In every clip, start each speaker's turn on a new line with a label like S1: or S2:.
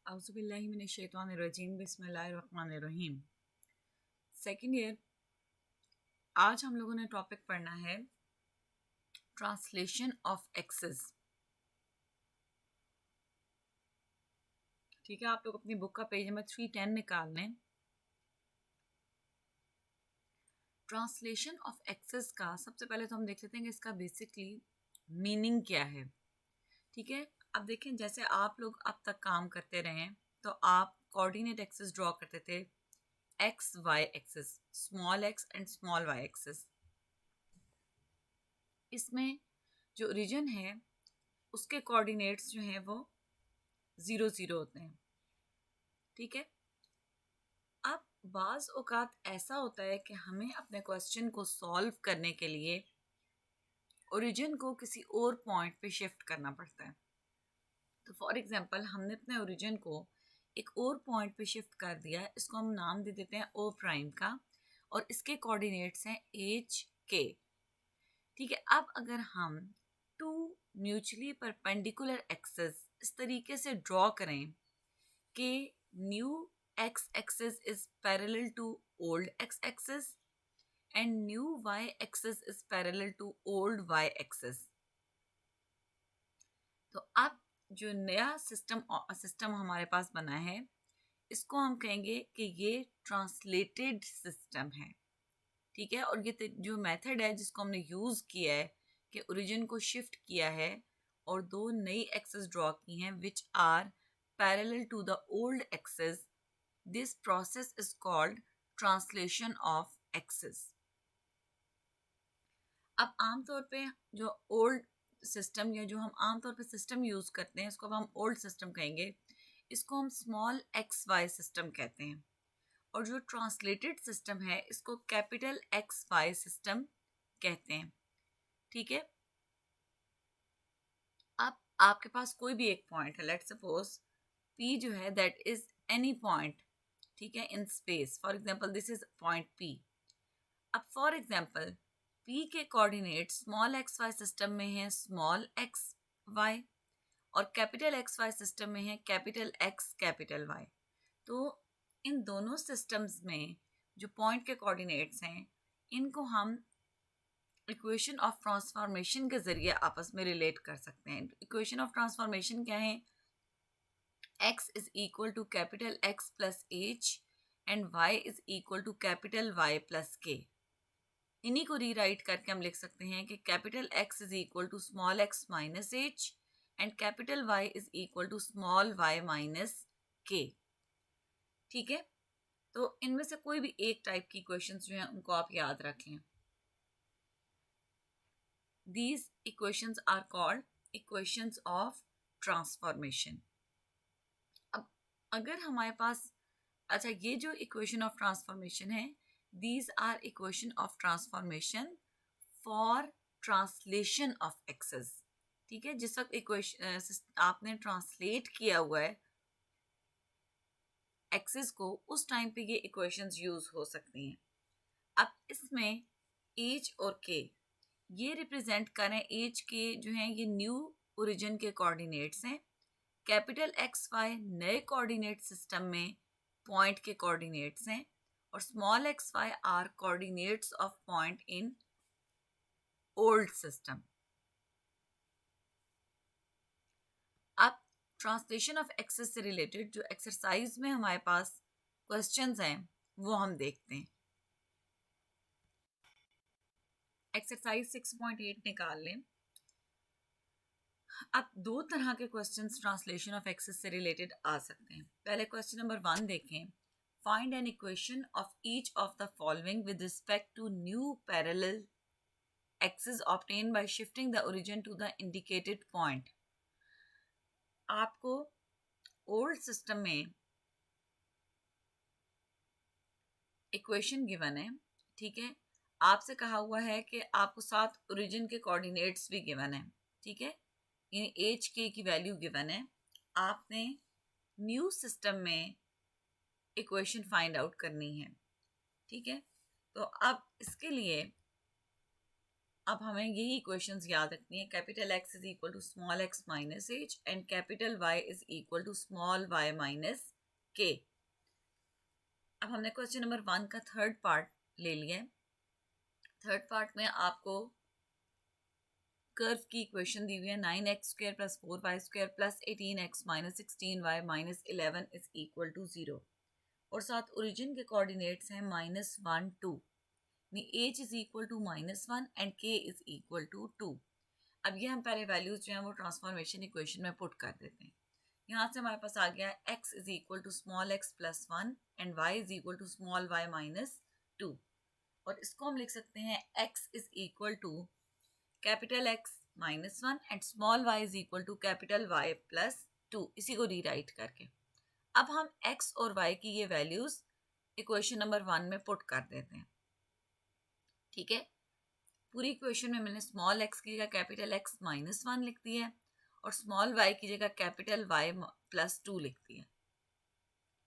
S1: औज़ुबिल्लाहिमिनश्शैतानिर्रजीम बिस्मिल्लाहिर्रहमानिर्रहीम। Second year, आज हम लोगों ने टॉपिक पढ़ना है ट्रांसलेशन ऑफ एक्सेस। ठीक है, आप लोग अपनी बुक का पेज नंबर 310 निकाल लें। ट्रांसलेशन ऑफ एक्सेस का सबसे पहले तो हम देख लेते हैं कि इसका बेसिकली मीनिंग क्या है। ठीक है, अब देखें, जैसे आप लोग अब तक काम करते रहे हैं तो आप कोऑर्डिनेट एक्सेस ड्रॉ करते थे, x y axes, small x and small y axes. इसमें जो ओरिजिन है उसके कोऑर्डिनेट्स जो हैं वो 0 0 होते हैं। ठीक है, अब बाज़ औक़ात ऐसा होता है कि हमें अपने क्वेश्चन को सॉल्व करने के लिए ओरिजिन को किसी और पॉइंट पे शिफ्ट करना पड़ता है। तो फॉर एग्जांपल, हमने अपने ओरिजिन को एक और पॉइंट पे शिफ्ट कर दिया है, इसको हम नाम दे देते हैं ओ प्राइम का, और इसके कोऑर्डिनेट्स हैं एच के। ठीक है, अब अगर हम टू म्यूचुअली परपेंडिकुलर एक्सेस इस तरीके से ड्रॉ करें कि new x axis is parallel to old x axis and new y axis is parallel to old y axis, तो अब जो नया सिस्टम हमारे पास बना है इसको हम कहेंगे कि ये ट्रांसलेटेड सिस्टम है। ठीक है, और ये जो मेथड है जिसको हमने यूज़ किया है कि ओरिजिन को शिफ्ट किया है और दो नई एक्सेस ड्रॉ की हैं which are parallel to the old axes, this process is called translation of axes. अब आमतौर पे जो ओल्ड सिस्टम या जो हम आमतौर पे सिस्टम यूज़ करते हैं इसको अब हम ओल्ड सिस्टम कहेंगे, इसको हम स्मॉल एक्स वाई सिस्टम कहते हैं, और जो ट्रांसलेटेड सिस्टम है इसको कैपिटल एक्स वाई सिस्टम कहते हैं। ठीक है, अब आपके पास कोई भी एक पॉइंट है, लेट्स सपोज पी जो है दैट इज एनी पॉइंट, ठीक है, in space. For example this is point P. अब फॉर एग्जांपल पी के coordinate small x y system में है स्मॉल एक्स वाई और कैपिटल एक्स वाई सिस्टम में है कैपिटल एक्स कैपिटल वाई। तो इन दोनों सिस्टम्स में जो पॉइंट के कोऑर्डिनेट्स हैं इनको हम इक्वेशन ऑफ ट्रांसफॉर्मेशन के ज़रिए आपस में रिलेट कर सकते हैं। इक्वेशन ऑफ ट्रांसफॉर्मेशन क्या है? x is equal to capital x plus h and y is equal to capital y plus k. इन्हीं को रीराइट करके हम लिख सकते हैं कि capital x is equal to small x minus h and capital y is equal to small y minus k. ठीक है, तो इनमें से कोई भी एक टाइप की इक्वेशंस जो हैं उनको आप याद रख लें। These equations are called equations of transformation. अब अगर हमारे पास, अच्छा, ये जो इक्वेशन ऑफ ट्रांसफॉर्मेशन है, these are equation of transformation for translation of x's। ठीक है, जिस वक्त इक्वेशन आपने ट्रांसलेट किया हुआ है एक्सेस को, उस टाइम पे ये इक्वेशंस यूज हो सकती हैं। अब इसमें एच और के ये रिप्रेजेंट करें, एच के जो हैं ये न्यू ओरिजिन के कोऑर्डिनेट्स हैं, कैपिटल एक्स वाई नए कोऑर्डिनेट सिस्टम में पॉइंट के कोऑर्डिनेट्स हैं, और small x y are coordinates of point in old system. अब ट्रांसलेशन ऑफ एक्सेस से रिलेटेड जो एक्सरसाइज में हमारे पास क्वेश्चंस हैं वो हम देखते हैं। एक्सरसाइज 6.8 निकाल लें। अब दो तरह के क्वेश्चंस ट्रांसलेशन ऑफ एक्सेस से रिलेटेड आ सकते हैं। पहले क्वेश्चन नंबर 1 देखें। Find an equation of each of the following with respect to new parallel axes obtained by shifting the origin to the indicated point. आपको ओल्ड सिस्टम में equation given है, ठीक है, आपसे कहा हुआ है कि आपको 7 ओरिजिन के कोऑर्डिनेट्स भी गिवन है, ठीक है, एच के की वैल्यू गिवन है। आपने न्यू सिस्टम में इक्वेशन फाइंड आउट करनी है। ठीक है, तो अब इसके लिए अब हमें यही इक्वेशंस याद रखनी है। Capital x is equal to small x minus h and capital y is equal to small y minus k. अब हमने क्वेश्चन नंबर 1 का थर्ड पार्ट ले लिया है। थर्ड पार्ट में आपको कर्व की इक्वेशन दी हुई है 9x² plus 4y² plus 18x minus 16y minus 11 is equal to 0 और साथ ओरिजिन के कोऑर्डिनेट्स हैं -1 2। h is equal to -1 and k is equal to 2। अब ये हम पहले वैल्यूज जो हैं वो ट्रांसफॉर्मेशन इक्वेशन में पुट कर देते हैं। यहाँ से हमारे पास आ गया x is equal to small x plus 1 and y is equal to small y minus 2। और इसको हम लिख सकते हैं x is equal to capital X minus 1 and small y is equal to capital Y plus 2, इसी को rewrite करके। अब हम x और y की ये वैल्यूज इक्वेशन नंबर 1 में पुट कर देते हैं। ठीक है, पूरी इक्वेशन में मैंने स्मॉल x की जगह कैपिटल X माइनस 1 लिख दी है और स्मॉल y की जगह कैपिटल Y प्लस 2 लिख दी है।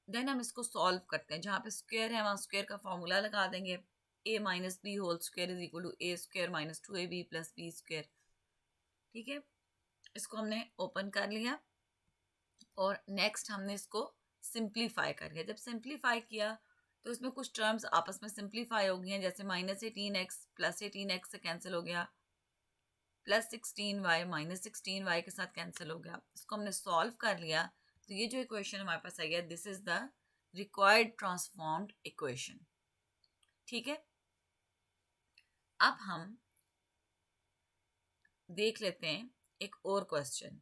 S1: देन हम इसको सॉल्व करते हैं। जहाँ पे स्क्वायर है वहाँ स्क्वायर का फॉर्मूला लगा देंगे। a minus b whole square is equal to a square minus 2ab plus b square. ठीक है, इसको हमने ओपन कर लिया और नेक्स्ट हमने इसको सिंप्लीफाई कर लिया। जब सिंप्लीफाई किया तो इसमें कुछ टर्म्स आपस में सिंप्लीफाई हो गई हैं, जैसे -18x प्लस 18x से कैंसिल हो गया, प्लस 16y माइनस 16y के साथ कैंसिल हो गया। इसको हमने सॉल्व कर लिया तो ये जो इक्वेशन हमारे पास आई है this is the required transformed equation. ठीक है, अब हम देख लेते हैं एक और क्वेश्चन।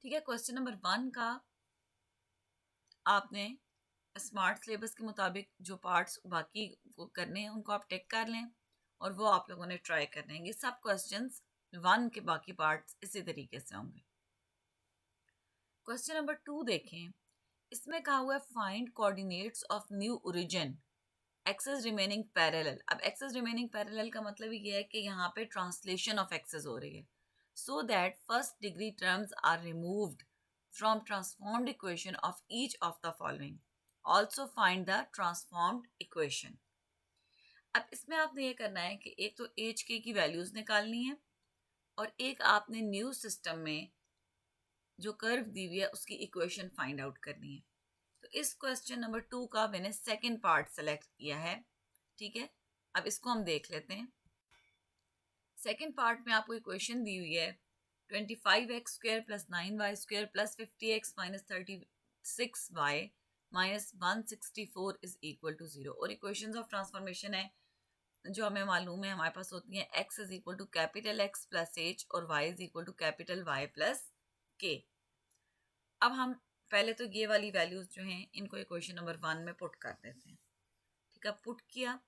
S1: ठीक है, क्वेश्चन नंबर 1 का आपने स्मार्ट सिलेबस के मुताबिक जो पार्ट्स बाकी को करने हैं उनको आप टेक कर लें और वो आप लोगों ने ट्राई करने हैं। ये सब क्वेश्चंस 1 के बाकी पार्ट्स इसी तरीके से होंगे। क्वेश्चन नंबर 2 देखें, इसमें कहा हुआ है find coordinates of new origin axes remaining parallel. अब एक्सेस रिमेनिंग पैरेलल का मतलब ये है कि यहाँ पे ट्रांसलेशन ऑफ एक्सेस हो रही है, so that first degree terms are removed from transformed equation of each of the following. Also find the transformed equation. अब इसमें आपने ये करना है कि एक तो एच के की वैल्यूज निकालनी है और एक आपने न्यू सिस्टम में जो कर्व दी हुई है उसकी इक्वेशन फाइंड आउट करनी है। तो इस क्वेश्चन नंबर 2 का मैंने सेकंड पार्ट सेलेक्ट किया है। ठीक है, अब इसको हम देख लेते हैं। सेकंड पार्ट में आपको इक्वेशन दी हुई है 25x² plus 9y² plus 50x minus 36y minus 164 is equal to 0 और इक्वेशंस ऑफ ट्रांसफॉर्मेशन है जो हमें मालूम है हमारे पास होती हैं x is equal to capital X plus h और y is equal to capital Y plus k। अब हम पहले तो ये वाली वैल्यूज जो हैं इनको इक्वेशन नंबर 1 में पुट कर देते हैं। ठीक है, पुट किया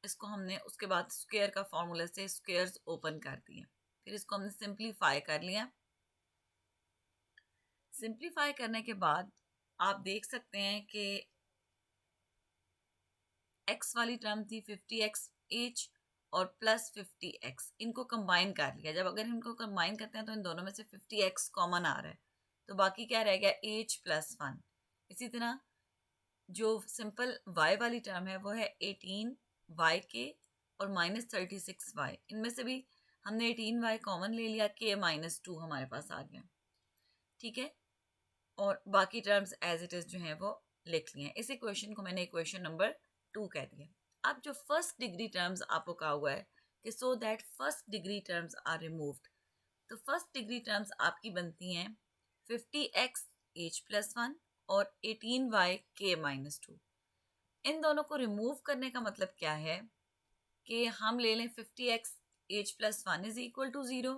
S1: इसको हमने, उसके बाद स्क्वायर का फॉर्मूला से स्क्वायर्स ओपन कर दिए, फिर इसको हमने सिंप्लीफाई कर लिया। सिंप्लीफाई करने के बाद आप देख सकते हैं कि x वाली टर्म थी 50x और प्लस 50x, इनको कंबाइन कर लिया। जब अगर इनको कंबाइन करते हैं तो इन दोनों में से 50x कॉमन आ रहा है तो बाकी क्या रह गया h प्लस 1। इसी तरह जो सिंपल y वाली टर्म है वो है 18y और माइनस 36y, इनमें से भी हमने 18y कॉमन ले लिया, k माइनस 2 हमारे पास आ गया। ठीक है, और बाकी टर्म्स एज इट इज जो है वो लिख लिए हैं। इस इक्वेशन को मैंने इक्वेशन नंबर 2 कह दिया। अब जो फर्स्ट डिग्री टर्म्स आपको कहा हुआ है कि so that first degree terms are removed, तो फर्स्ट डिग्री टर्म्स आपकी बनती हैं 50x h प्लस 1 और 18y k माइनस 2। इन दोनों को रिमूव करने का मतलब क्या है कि हम ले लें 50x h plus 1 is equal to 0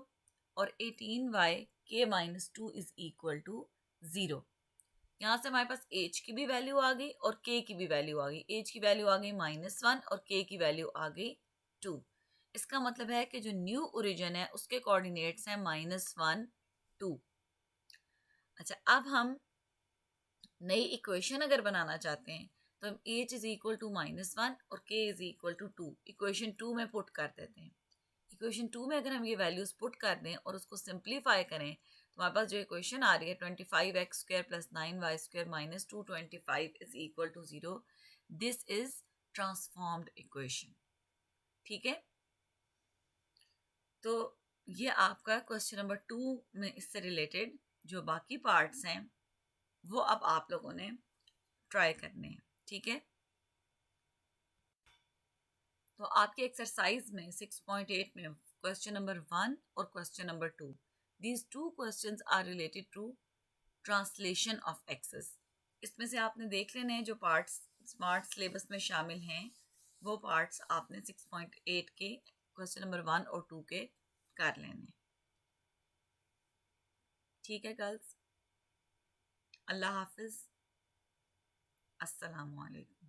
S1: और 18y k minus 2 is equal to 0। यहाँ से हमारे पास h की भी वैल्यू आ गई और k की भी वैल्यू आ गई। h की वैल्यू आ गई -1 और k की वैल्यू आ गई 2। इसका मतलब है कि जो न्यू ओरिजिन है उसके कोऑर्डिनेट्स हैं -1 2। अच्छा, अब हम नई इक्वेशन अगर बनाना चाहते हैं तो हम h इज इक्वल टू -1 और k is equal to 2 equation 2 में पुट कर देते हैं। इक्वेशन 2 में अगर हम ये वैल्यूज पुट कर दें और उसको सिंप्लीफाई करें तो हमारे पास जो इक्वेशन आ रही है 25x² plus 9y² minus 225 is equal to 0। This is transformed equation. ठीक है, तो ये आपका क्वेश्चन नंबर 2 में इससे रिलेटेड जो बाकी पार्ट्स हैं वो अब आप लोगों ने ट्राई करने हैं, ठीक है। तो आपके एक्सरसाइज में 6.8 में क्वेश्चन नंबर 1 और question number 2, these two questions are related to translation of axes. इसमें से आपने देख लेने हैं जो पार्ट्स स्मार्ट सिलेबस में शामिल हैं, वो पार्ट्स आपने 6.8 के क्वेश्चन नंबर 1 और 2 के कर लेने। ठीक है गर्ल्स, अल्लाह हाफिज, अस्सलाम वालेकुम।